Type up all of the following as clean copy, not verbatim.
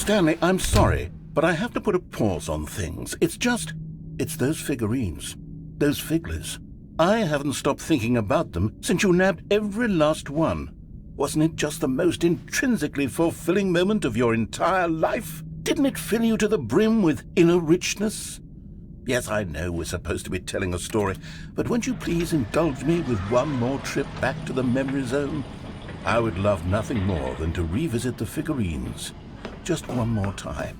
Stanley, I'm sorry, but I have to put a pause on things. It's those figurines, those figglers. I haven't stopped thinking about them since you nabbed every last one. Wasn't it just the most intrinsically fulfilling moment of your entire life? Didn't it fill you to the brim with inner richness? Yes, I know we're supposed to be telling a story, but won't you please indulge me with one more trip back to the memory zone? I would love nothing more than to revisit the figurines. Just one more time.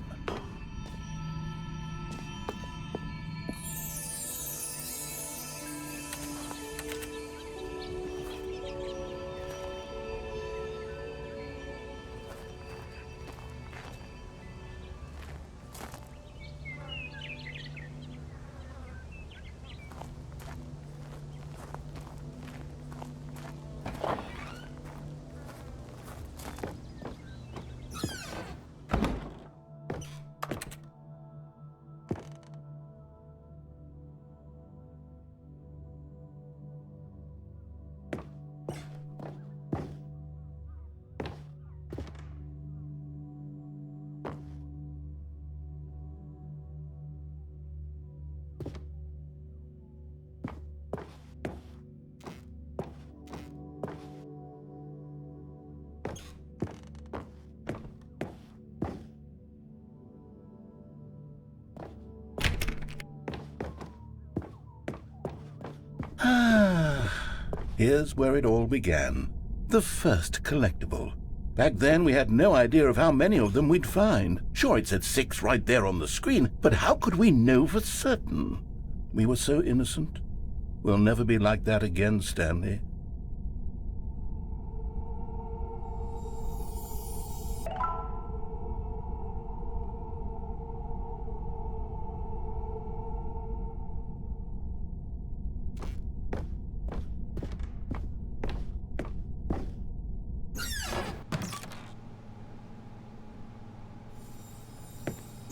Here's where it all began. The first collectible. Back then, we had no idea of how many of them we'd find. Sure, it said 6 right there on the screen, but how could we know for certain? We were so innocent. We'll never be like that again, Stanley.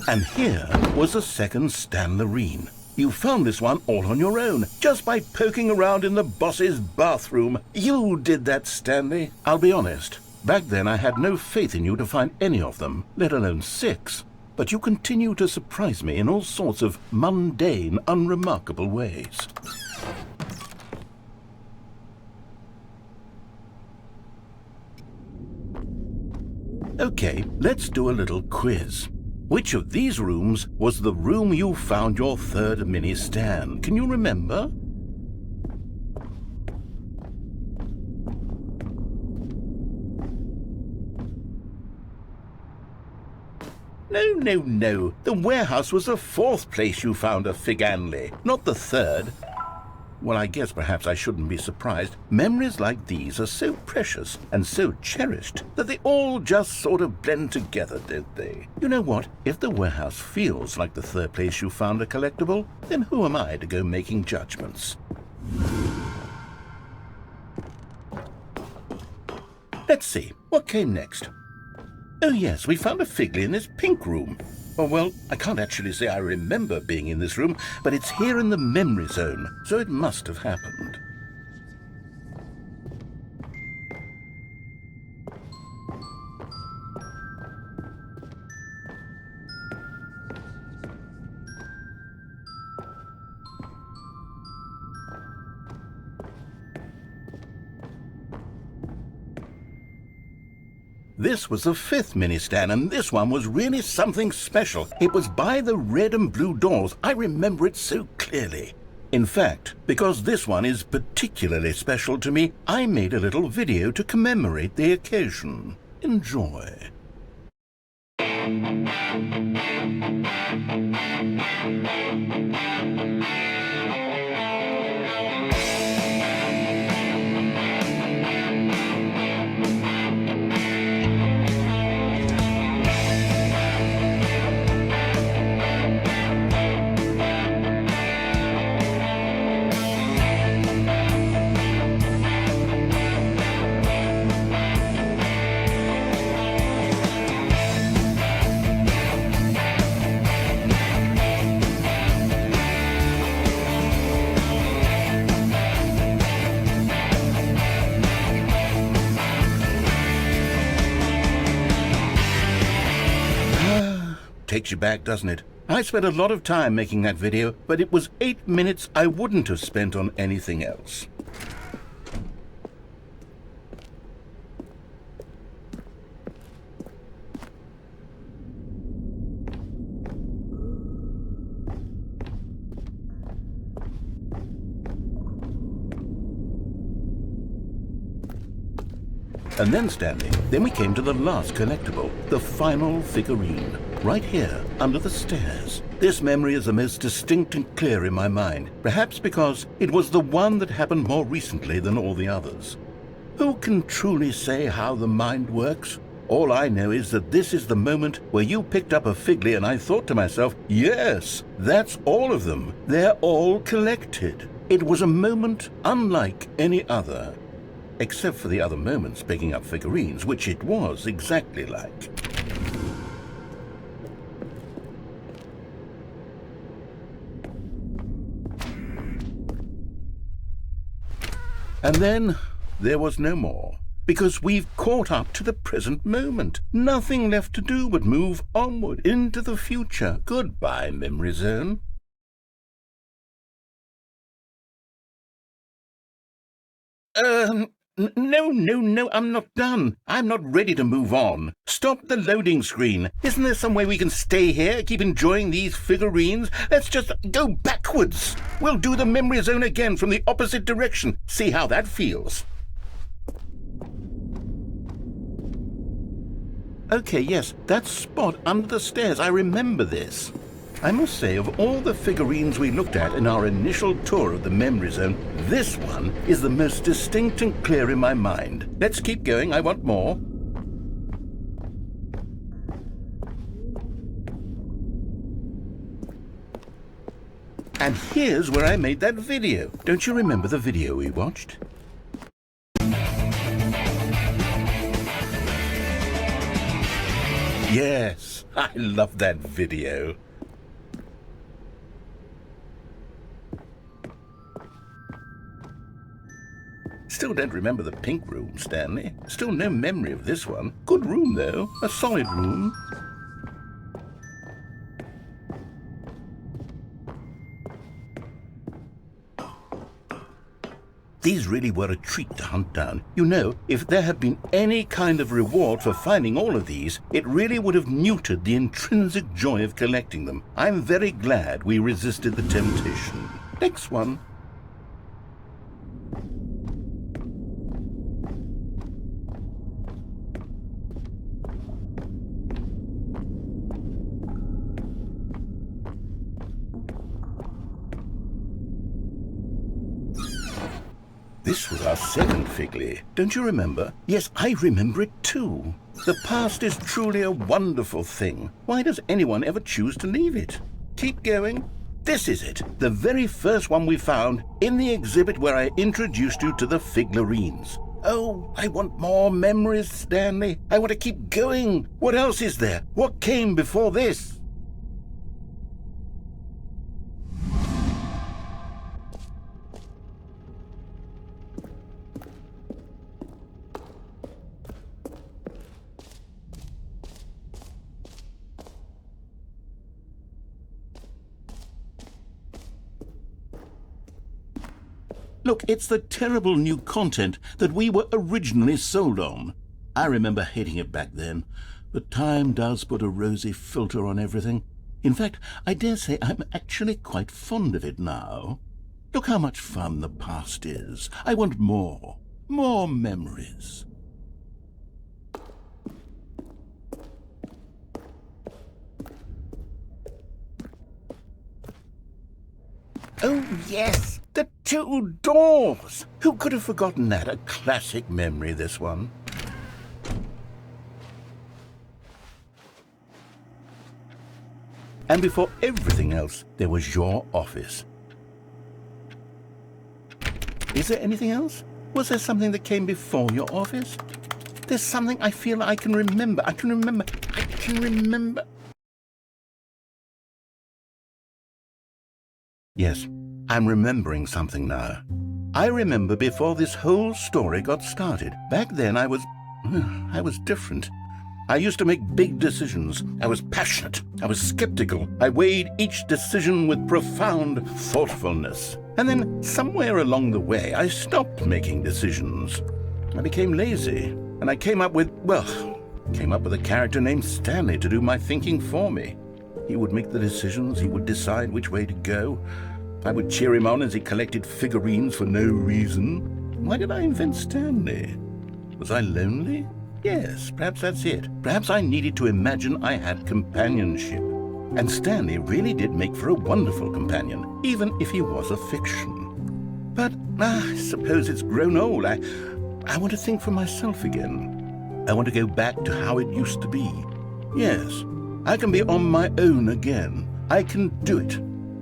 And here was the second Stanlerine. You found this one all on your own, just by poking around in the boss's bathroom. You did that, Stanley. I'll be honest. Back then I had no faith in you to find any of them, let alone 6. But you continue to surprise me in all sorts of mundane, unremarkable ways. Okay, let's do a little quiz. Which of these rooms was the room you found your third mini Stan? Can you remember? No. The warehouse was the 4th place you found a Figanley, not the 3rd. Well, I guess perhaps I shouldn't be surprised. Memories like these are so precious and so cherished that they all just sort of blend together, don't they? You know what? If the warehouse feels like the 3rd place you found a collectible, then who am I to go making judgments? Let's see. What came next? Oh yes, we found a Figley in this pink room. Oh, well, I can't actually say I remember being in this room, but it's here in the memory zone, so it must have happened. This was the 5th mini-Stan, and this one was really something special. It was by the red and blue doors. I remember it so clearly. In fact, because this one is particularly special to me, I made a little video to commemorate the occasion. Enjoy. takes you back, doesn't it? I spent a lot of time making that video, but it was 8 minutes I wouldn't have spent on anything else. And then, Stanley, then we came to the last collectible, the final figurine, right here, under the stairs. This memory is the most distinct and clear in my mind, perhaps because it was the one that happened more recently than all the others. Who can truly say how the mind works? All I know is that this is the moment where you picked up a Figly and I thought to myself, yes, that's all of them. They're all collected. It was a moment unlike any other. Except for the other moments picking up figurines, which it was exactly like. And then there was no more, because we've caught up to the present moment. Nothing left to do but move onward into the future. Goodbye, Memory Zone. No, I'm not done. I'm not ready to move on. Stop the loading screen. Isn't there some way we can stay here, keep enjoying these figurines? Let's just go backwards. We'll do the memory zone again from the opposite direction. See how that feels. Okay, yes, that spot under the stairs. I remember this. I must say, of all the figurines we looked at in our initial tour of the memory zone, this one is the most distinct and clear in my mind. Let's keep going. I want more. And here's where I made that video. Don't you remember the video we watched? Yes, I love that video. Still don't remember the pink room, Stanley. Still no memory of this one. Good room, though. A solid room. These really were a treat to hunt down. You know, if there had been any kind of reward for finding all of these, it really would have neutered the intrinsic joy of collecting them. I'm very glad we resisted the temptation. Next one. This was our second Figly. Don't you remember? Yes, I remember it too. The past is truly a wonderful thing. Why does anyone ever choose to leave it? Keep going. This is it. The very first one we found in the exhibit where I introduced you to the figurines. Oh, I want more memories, Stanley. I want to keep going. What else is there? What came before this? Look, it's the terrible new content that we were originally sold on. I remember hating it back then, but time does put a rosy filter on everything. In fact, I dare say I'm actually quite fond of it now. Look how much fun the past is. I want more. More memories. Oh, yes! The two doors! Who could have forgotten that? A classic memory, this one. And before everything else, there was your office. Is there anything else? Was there something that came before your office? There's something I feel I can remember. I can remember. Yes, I'm remembering something now. I remember before this whole story got started. Back then I was different. I used to make big decisions. I was passionate. I was skeptical. I weighed each decision with profound thoughtfulness. And then, somewhere along the way, I stopped making decisions. I became lazy, and I came up with a character named Stanley to do my thinking for me. He would make the decisions. He would decide which way to go. I would cheer him on as he collected figurines for no reason. Why did I invent Stanley? Was I lonely? Yes, perhaps that's it. Perhaps I needed to imagine I had companionship. And Stanley really did make for a wonderful companion, even if he was a fiction. But I suppose it's grown old. I want to think for myself again. I want to go back to how it used to be. Yes, I can be on my own again. I can do it.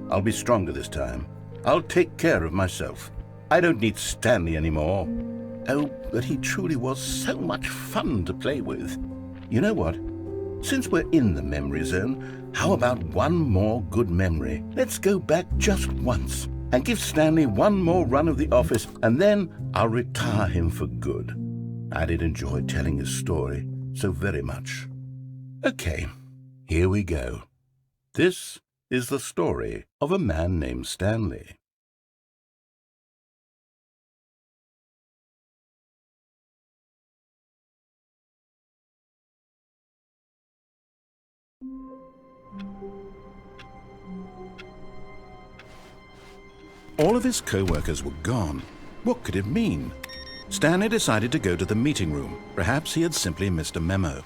I'll be stronger this time. I'll take care of myself. I don't need Stanley anymore. Oh, but he truly was so much fun to play with. You know what? Since we're in the memory zone, how about one more good memory? Let's go back just once and give Stanley one more run of the office, and then I'll retire him for good. I did enjoy telling his story so very much. Okay, here we go. This is the story of a man named Stanley. All of his co-workers were gone. What could it mean? Stanley decided to go to the meeting room. Perhaps he had simply missed a memo.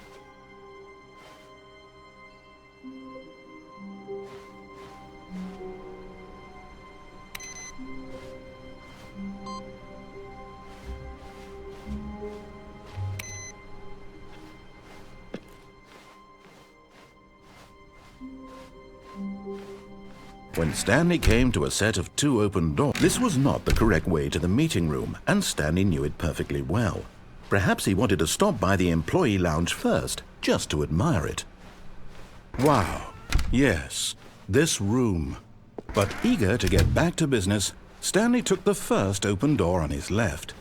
When Stanley came to a set of 2 open doors, this was not the correct way to the meeting room, and Stanley knew it perfectly well. Perhaps he wanted to stop by the employee lounge first, just to admire it. Wow, yes, this room. But eager to get back to business, Stanley took the first open door on his left.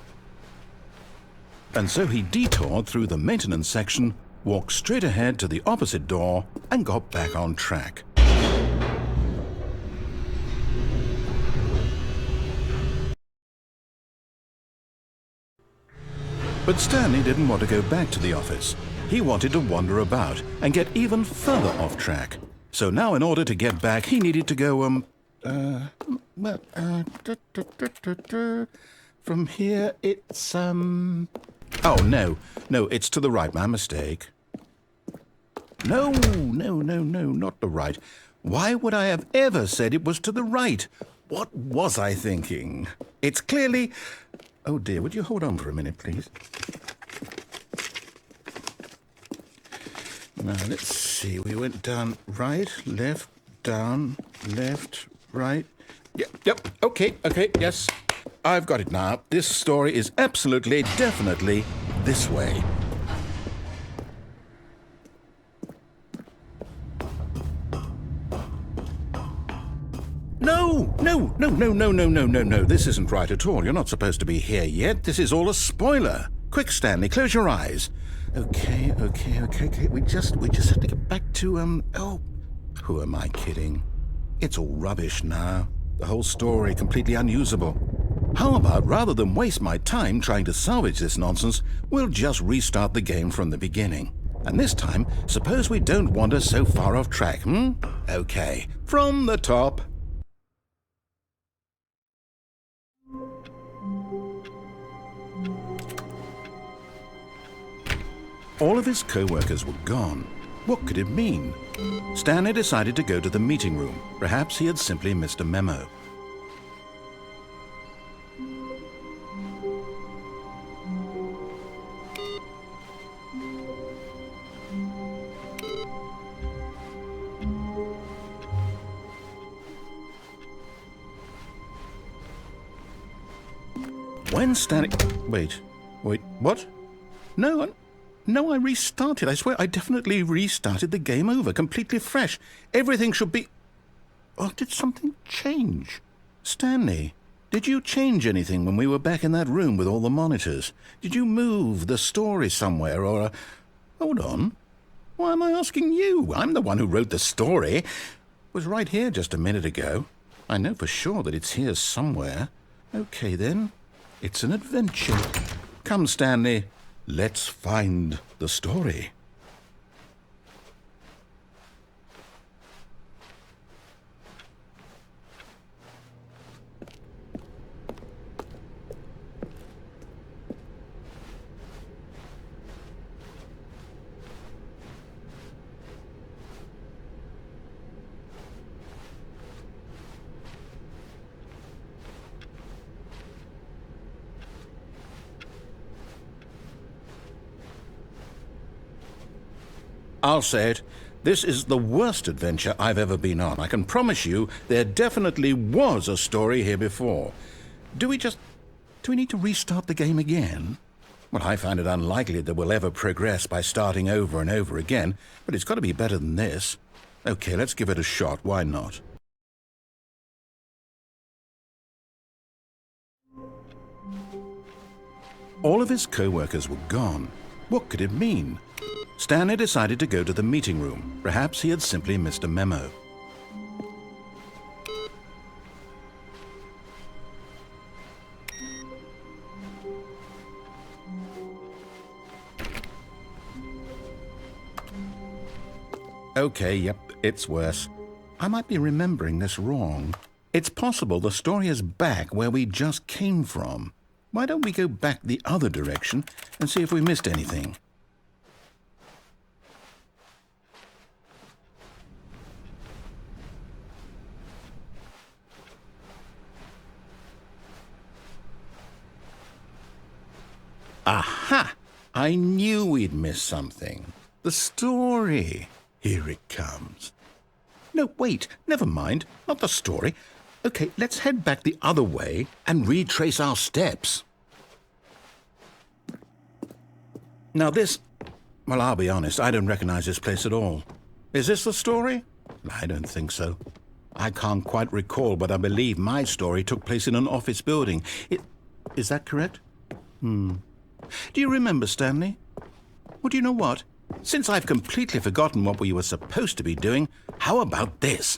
And so he detoured through the maintenance section, walked straight ahead to the opposite door, and got back on track. But Stanley didn't want to go back to the office. He wanted to wander about and get even further off track. So now in order to get back, he needed to go, from here it's, oh, no, it's to the right, my mistake. No, not the right. Why would I have ever said it was to the right? What was I thinking? It's clearly... Oh dear, would you hold on for a minute, please? Now, let's see. We went down, right, left, down, left, right. Yep, okay, yes. I've got it now. This story is absolutely, definitely this way. No. This isn't right at all. You're not supposed to be here yet. This is all a spoiler. Quick, Stanley, close your eyes. Okay. We just have to get back to, oh, who am I kidding? It's all rubbish now. The whole story completely unusable. How about, rather than waste my time trying to salvage this nonsense, we'll just restart the game from the beginning. And this time, suppose we don't wander so far off track, Okay, from the top. All of his co-workers were gone. What could it mean? Stanley decided to go to the meeting room. Perhaps he had simply missed a memo. When Stanley... Wait, what? No, I restarted. I swear I definitely restarted the game over, completely fresh. Everything should be... Oh, did something change? Stanley, did you change anything when we were back in that room with all the monitors? Did you move the story somewhere or... Hold on. Why am I asking you? I'm the one who wrote the story. It was right here just a minute ago. I know for sure that it's here somewhere. Okay, then. It's an adventure. Come, Stanley. Let's find the story. I'll say it. This is the worst adventure I've ever been on. I can promise you there definitely was a story here before. Do we need to restart the game again? Well, I find it unlikely that we'll ever progress by starting over and over again, but it's got to be better than this. Okay, let's give it a shot. Why not? All of his co-workers were gone. What could it mean? Stanley decided to go to the meeting room. Perhaps he had simply missed a memo. Okay, yep, it's worse. I might be remembering this wrong. It's possible the story is back where we just came from. Why don't we go back the other direction and see if we missed anything? Aha! I knew we'd miss something. The story. Here it comes. No, wait, never mind. Not the story. Okay, let's head back the other way and retrace our steps. Now well, I'll be honest, I don't recognize this place at all. Is this the story? I don't think so. I can't quite recall, but I believe my story took place in an office building. Is that correct? Do you remember, Stanley? Well, do you know what? Since I've completely forgotten what we were supposed to be doing, how about this?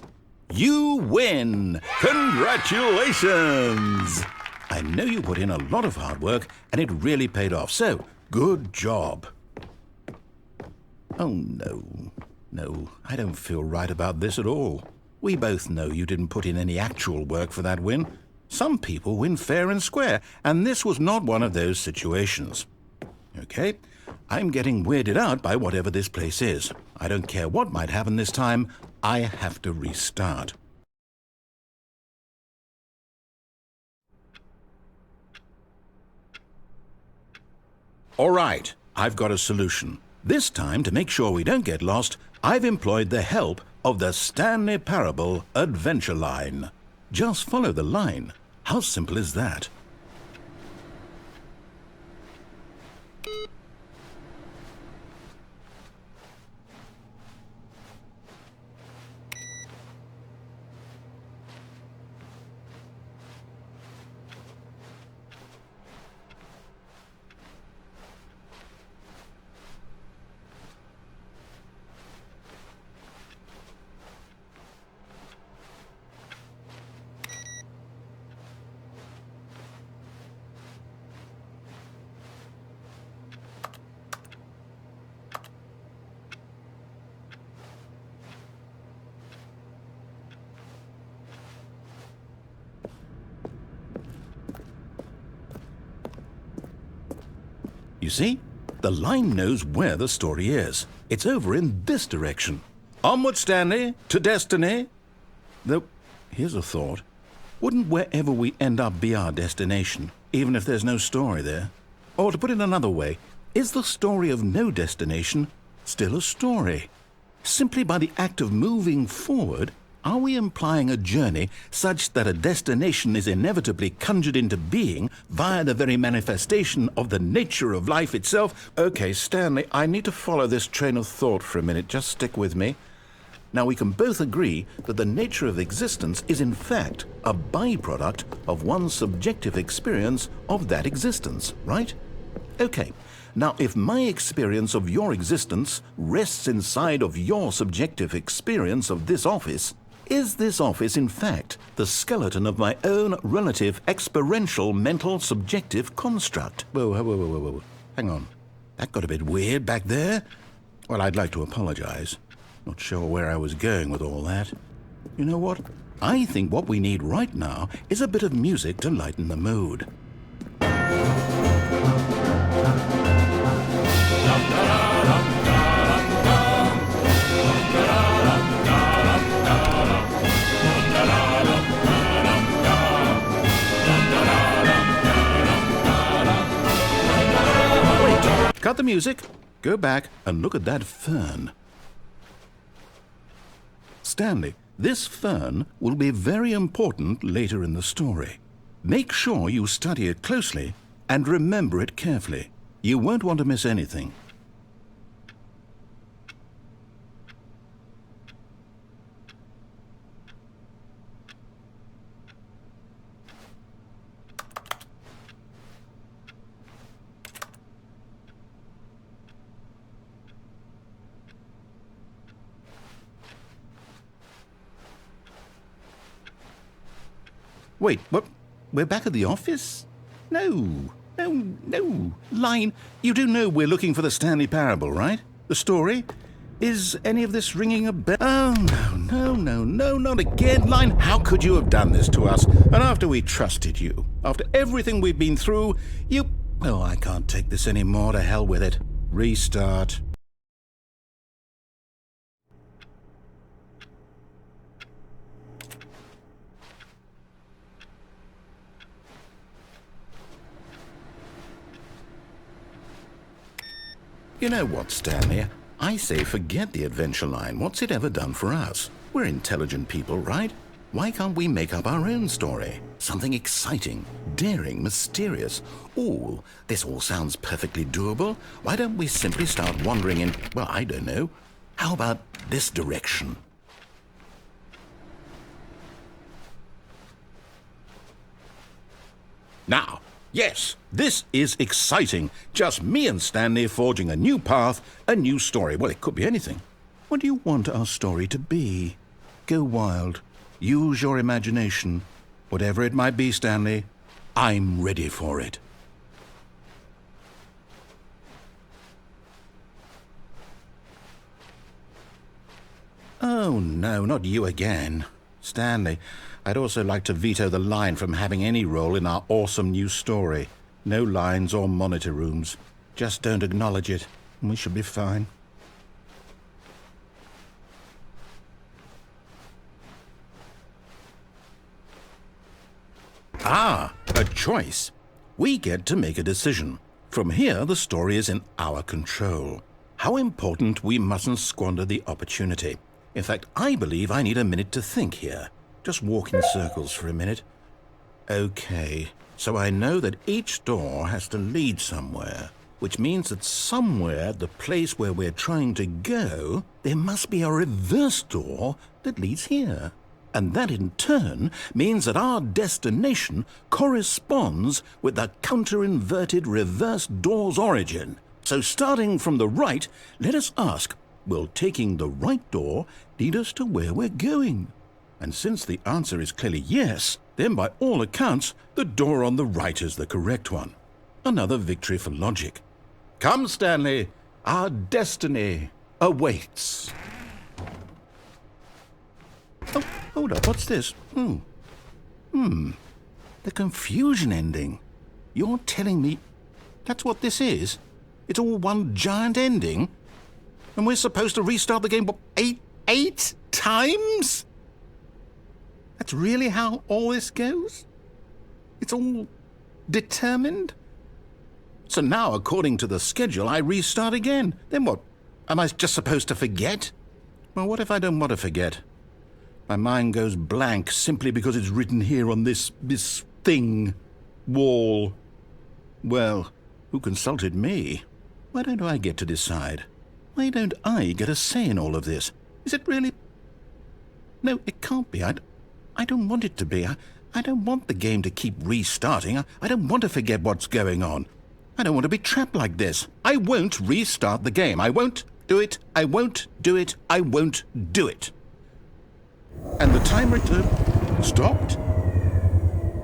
You win! Congratulations! I know you put in a lot of hard work, and it really paid off, so good job. Oh, no. No, I don't feel right about this at all. We both know you didn't put in any actual work for that win. Some people win fair and square, and this was not one of those situations. Okay, I'm getting weirded out by whatever this place is. I don't care what might happen this time. I have to restart. All right, I've got a solution. This time, to make sure we don't get lost, I've employed the help of the Stanley Parable adventure line. Just follow the line. How simple is that? You see? The line knows where the story is. It's over in this direction. Onward, Stanley, to destiny. Though, here's a thought. Wouldn't wherever we end up be our destination, even if there's no story there? Or to put it another way, is the story of no destination still a story? Simply by the act of moving forward, are we implying a journey such that a destination is inevitably conjured into being via the very manifestation of the nature of life itself? Okay, Stanley, I need to follow this train of thought for a minute. Just stick with me. Now, we can both agree that the nature of existence is in fact a byproduct of one's subjective experience of that existence, right? Okay, Now, if my experience of your existence rests inside of your subjective experience of this office, is this office, in fact, the skeleton of my own relative experiential mental subjective construct? Whoa. Hang on. That got a bit weird back there. Well, I'd like to apologize. Not sure where I was going with all that. You know what? I think what we need right now is a bit of music to lighten the mood. Wait, cut the music. Go back and look at that fern. Stanley, this fern will be very important later in the story. Make sure you study it closely and remember it carefully. You won't want to miss anything. Wait, what? We're back at the office? No. Line, you do know we're looking for the Stanley Parable, right? The story? Is any of this ringing a bell? Oh, no, not again. Line, how could you have done this to us? And after we trusted you, after everything we've been through, you... Oh, I can't take this anymore. To hell with it. Restart. You know what, Stanley? I say forget the adventure line. What's it ever done for us? We're intelligent people, right? Why can't we make up our own story? Something exciting, daring, mysterious. Ooh, this all sounds perfectly doable. Why don't we simply start wandering in, well, I don't know. How about this direction? Now, yes, this is exciting. Just me and Stanley forging a new path, a new story. Well, it could be anything. What do you want our story to be? Go wild. Use your imagination. Whatever it might be, Stanley, I'm ready for it. Oh, no, not you again. Stanley, I'd also like to veto the line from having any role in our awesome new story. No lines or monitor rooms. Just don't acknowledge it, and we should be fine. Ah, a choice. We get to make a decision. From here, the story is in our control. How important we mustn't squander the opportunity. In fact, I believe I need a minute to think here. Just walk in circles for a minute. Okay, so I know that each door has to lead somewhere, which means that somewhere at the place where we're trying to go, there must be a reverse door that leads here. And that in turn means that our destination corresponds with the counter-inverted reverse door's origin. So starting from the right, let us ask, will taking the right door lead us to where we're going? And since the answer is clearly yes, then by all accounts, the door on the right is the correct one. Another victory for logic. Come, Stanley, our destiny awaits. Oh, hold up, what's this? The confusion ending. You're telling me that's what this is? It's all one giant ending? And we're supposed to restart the game, what, eight times? That's really how all this goes? It's all determined? So now, according to the schedule, I restart again. Then what? Am I just supposed to forget? Well, what if I don't want to forget? My mind goes blank simply because it's written here on this thing, wall. Well, who consulted me? Why don't I get to decide? Why don't I get a say in all of this? Is it really? No, it can't be. I don't want it to be. I don't want the game to keep restarting. I don't want to forget what's going on. I don't want to be trapped like this. I won't restart the game. I won't do it. I won't do it. I won't do it. And the timer stopped?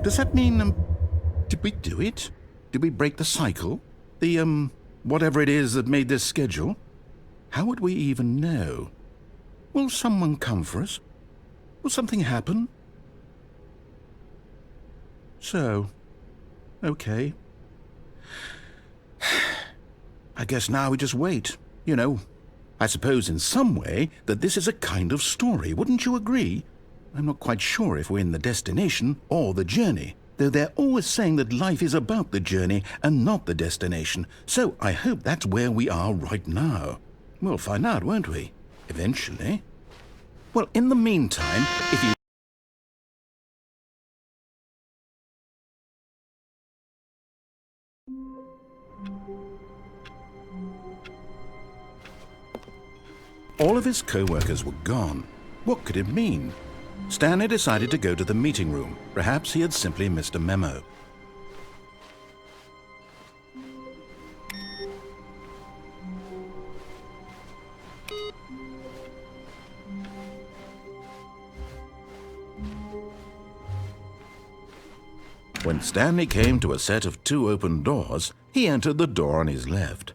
Does that mean, did we do it? Did we break the cycle? The, whatever it is that made this schedule? How would we even know? Will someone come for us? Will something happen? So, okay. I guess now we just wait. You know, I suppose in some way that this is a kind of story, wouldn't you agree? I'm not quite sure if we're in the destination or the journey, though they're always saying that life is about the journey and not the destination, so I hope that's where we are right now. We'll find out, won't we? Eventually. Well, in the meantime, if you... All of his co-workers were gone. What could it mean? Stanley decided to go to the meeting room. Perhaps he had simply missed a memo. When Stanley came to a set of 2 open doors, he entered the door on his left.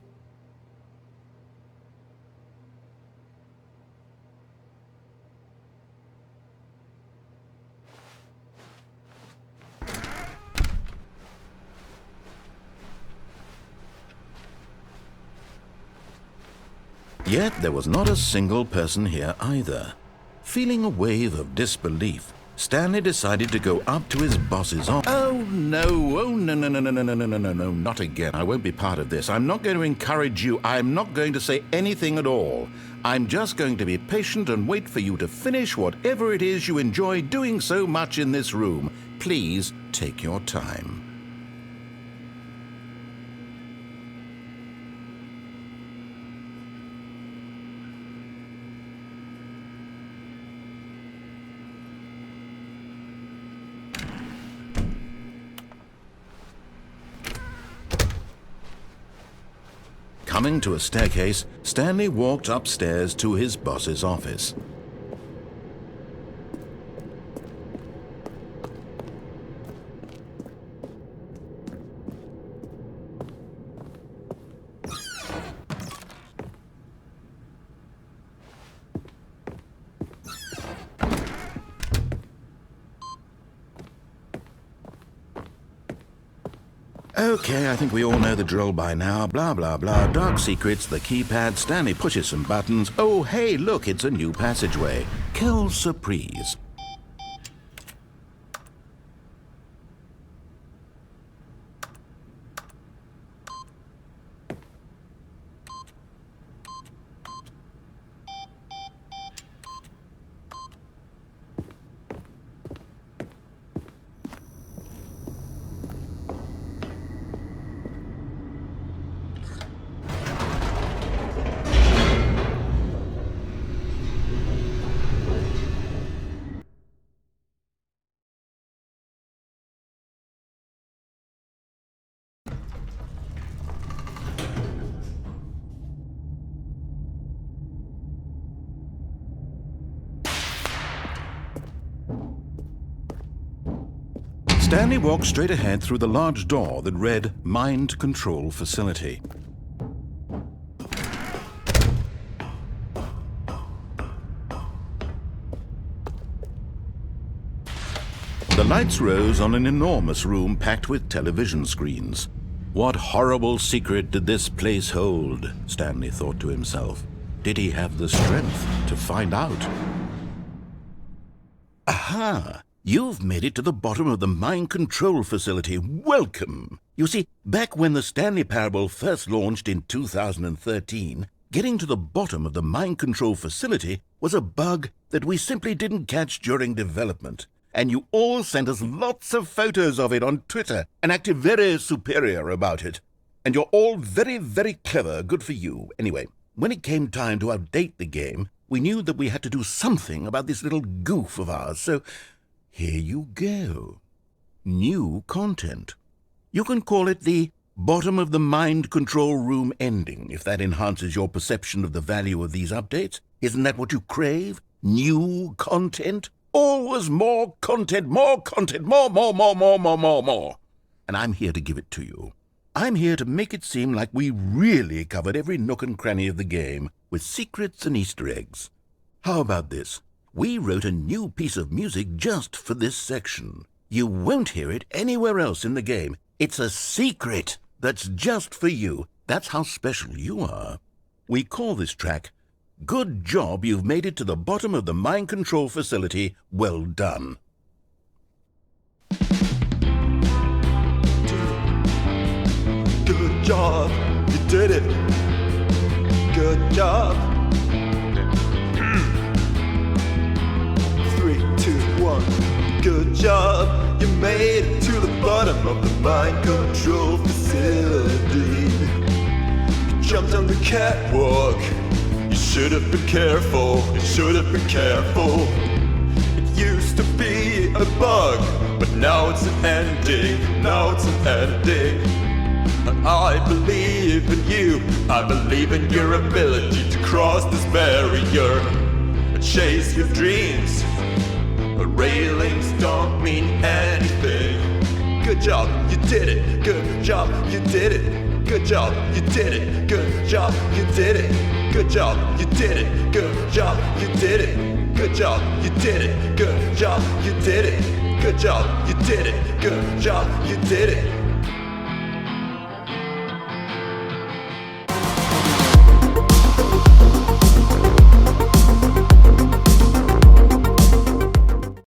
Yet there was not a single person here either. Feeling a wave of disbelief, Stanley decided to go up to his boss's office. Oh no, not again. I won't be part of this. I'm not going to encourage you. I'm not going to say anything at all. I'm just going to be patient and wait for you to finish whatever it is you enjoy doing so much in this room. Please take your time. Coming to a staircase, Stanley walked upstairs to his boss's office. Okay, I think we all know the drill by now. Blah, blah, blah. Dark secrets, the keypad. Stanley pushes some buttons. Oh, hey, look, it's a new passageway. Quelle surprise. Stanley walked straight ahead through the large door that read Mind Control Facility. The lights rose on an enormous room packed with television screens. What horrible secret did this place hold? Stanley thought to himself. Did he have the strength to find out? Aha! You've made it to the bottom of the mind control facility. Welcome! You see, back when the Stanley Parable first launched in 2013, getting to the bottom of the mind control facility was a bug that we simply didn't catch during development. And you all sent us lots of photos of it on Twitter and acted very superior about it. And you're all very, very clever. Good for you. Anyway, when it came time to update the game, we knew that we had to do something about this little goof of ours, so here you go. New content. You can call it the Bottom of the mind control room ending, if that enhances your perception of the value of these updates. Isn't that what you crave? New content? Always more content, more, more. And I'm here to give it to you. I'm here to make it seem like we really covered every nook and cranny of the game, with secrets and Easter eggs. How about this? We wrote a new piece of music just for this section. You won't hear it anywhere else in the game. It's a secret that's just for you. That's how special you are. We call this track, Good Job You've Made It to the Bottom of the Mind Control Facility. Well done. Good job, you did it. Good job. 3, 2, 1. Good job, you made it to the bottom of the mind control facility. You jumped on the catwalk. You should have been careful. You should have been careful. It used to be a bug, but now it's an ending. Now it's an ending. I believe in you. I believe in your ability to cross this barrier and chase your dreams. Railings don't mean anything. Good job, you did it. Good job, you did it. Good job, you did it. Good job, you did it. Good job, you did it. Good job, you did it. Good job, you did it. Good job, you did it. Good job, you did it. Good job, you did it.